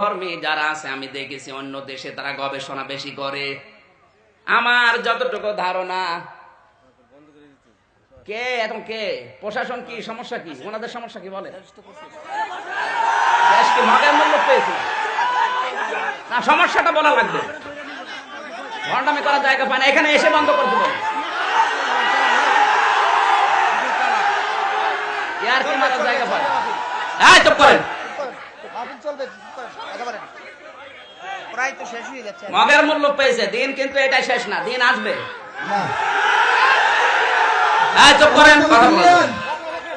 কর্মী যারা আছে আমি দেখেছি অন্য দেশে তারা গবেষণা বেশি করে। আমার যতটুকু ধারণা, কে এখন কে প্রশাসন কি সমস্যা কি, ওনাদের সমস্যা কি বলে? দেশ কি মগের মূল্য পেয়েছে না? সমস্যাটা বলা লাগবে। ভণ্ডামি করার জায়গা পায় না, এখানে এসে বন্ধ করে দেবো। ইয়ার কি মারার জায়গা পায়? এই চুপ করেন। মগের মূল্য পেয়েছে, দিন কিন্তু এটাই শেষ না, দিন আসবে। চুপ করেন, কথা বলেন।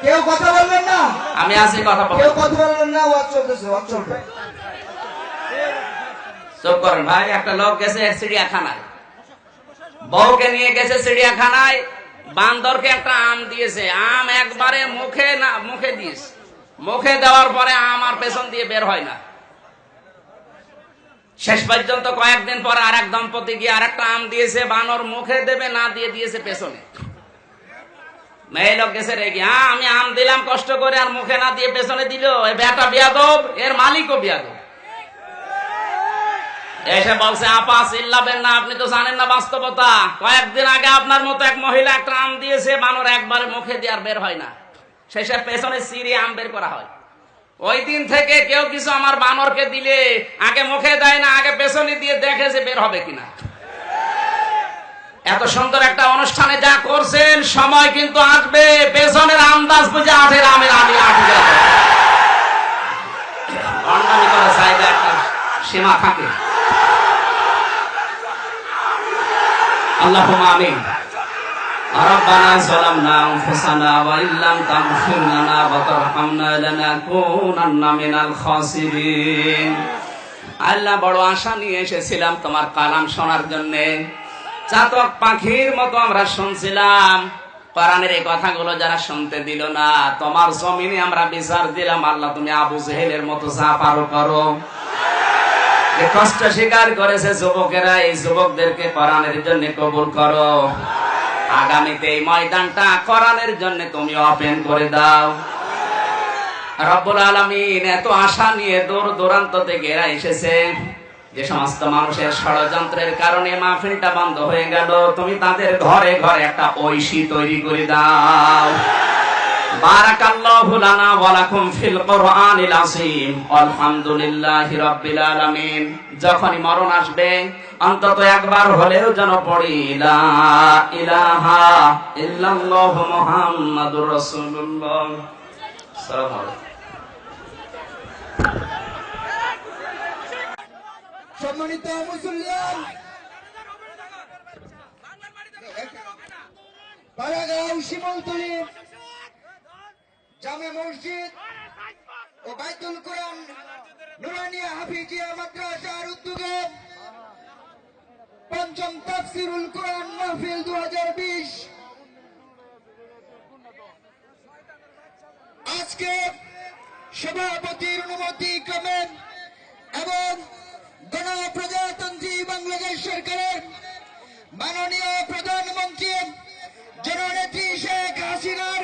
কেউ কথা বলবেন না, আমি আছি, কথা বলেন। কেউ কথা বলবেন না, ওয়াজ চলতেছে, ওয়াজ চলবে। চুপ করেন ভাই। একটা লোক গেছে চিড়িয়াখানায়, বউকে নিয়ে গেছে চিড়িয়াখানায়, বান্দরকে একটা আম দিয়েছে, আম একবারে মুখে না মুখে দিয়েছে, মুখে দেওয়ার পরে আম আর পেছন দিয়ে বের হয় না। শেষ পর্যন্ত কয়েকদিন পর আর এক দম্পতি গিয়ে আর একটা আম দিয়েছে, বানর মুখে দেবে না দিয়ে দিয়েছে পেছনে। মেয়ে লোক গেছে রেগে, আমি আম দিলাম কষ্ট করে আর মুখে না দিয়ে পেছনে দিল, এই বেটা বিয়াদব, এর মালিকও বিয়াদব। এসে বলছে, আপা চিল্লাবেন না, আপনি তো জানেন না বাস্তবতা। কয়েকদিন আগে আপনার মতো এক মহিলা একটা আম দিয়েছে, বানর একবারে মুখে দিয়ে আর বের হয় না, শেষে পেছনে চিরিয়ে আম বের করা হয়। ওই দিন থেকে কেউ কিছু আমার বানরকে দিলে আগে মুখে দেয় না, আগে পেছনে দিয়ে দেখে যে বের হবে কিনা। এত সুন্দর একটা অনুষ্ঠানে যা করছেন, সময় কিন্তু আসবে পেছনের আন্দাজ বুঝে আঠের আমের আমি আঠে যাবো। ভণ্ডামি করার জায়গা একটা সীমা থাকে। আল্লাহুম্মা আমিন। রব্বানা যালামনা আনফুসানা ওয়া ইল্লাম তাগফির লানা ওয়া তারহামনা লানাকুনান্না মিনাল খাসিরিন। আল্লাহ, বড় আশা নিয়ে এসেছিলাম তোমার কালাম শোনার জন্য। চাতক পাখির মতো আমরা শুনছিলাম, কোরআনের এই কথাগুলো যারা শুনতে দিল না, তোমার জমিনে আমরা বিচার দিলাম। আল্লাহ, তুমি আবু জেহেলের মতো যা পারো করো। যে কষ্ট স্বীকার করেছে যুবকেরা, এই যুবকদেরকে কোরআনের জন্য কবুল করো। আগামীতে এই ময়দানটা কোরআনের জন্য তুমি ওপেন করে দাও। রব্বুল আলামিন এত আশা নিয়ে দূর দূরান্ত থেকে এরা এসেছে, যে সমস্ত মানুষের ষড়যন্ত্রের কারণে মাহফিলটা বন্ধ হয়ে গেল, তুমি তাদের ঘরে ঘরে একটা ঐশী তৈরি করে দাও। বারাকাল্লাহু লানা ওয়া লাকুম ফিল কোরআনিল আযীম। আলহামদুলিল্লাহি রাব্বিল আলামিন। যখনই মরণ আসবে অন্তত একবার হলেও যেন পড়ি লা ইলাহা ইল্লাল্লাহু মুহাম্মাদুর রাসূলুল্লাহ। আসসালামু আলাইকুম। সম্মানিত মুসল্লিয়ান, বারাগাঁও শিমলতলী জামে মসজিদ ও বাইতুল কোরআন নুরানিয়া হাফিজিয়া মাদ্রাসার উদ্যোগে পঞ্চম তাফসিরুল কোরআন মাহফিল 2020 আজকে সভাপতির অনুমতি ক্রমে এবং গণপ্রজাতন্ত্রী বাংলাদেশ সরকারের মাননীয় প্রধানমন্ত্রী জননেত্রী শেখ হাসিনার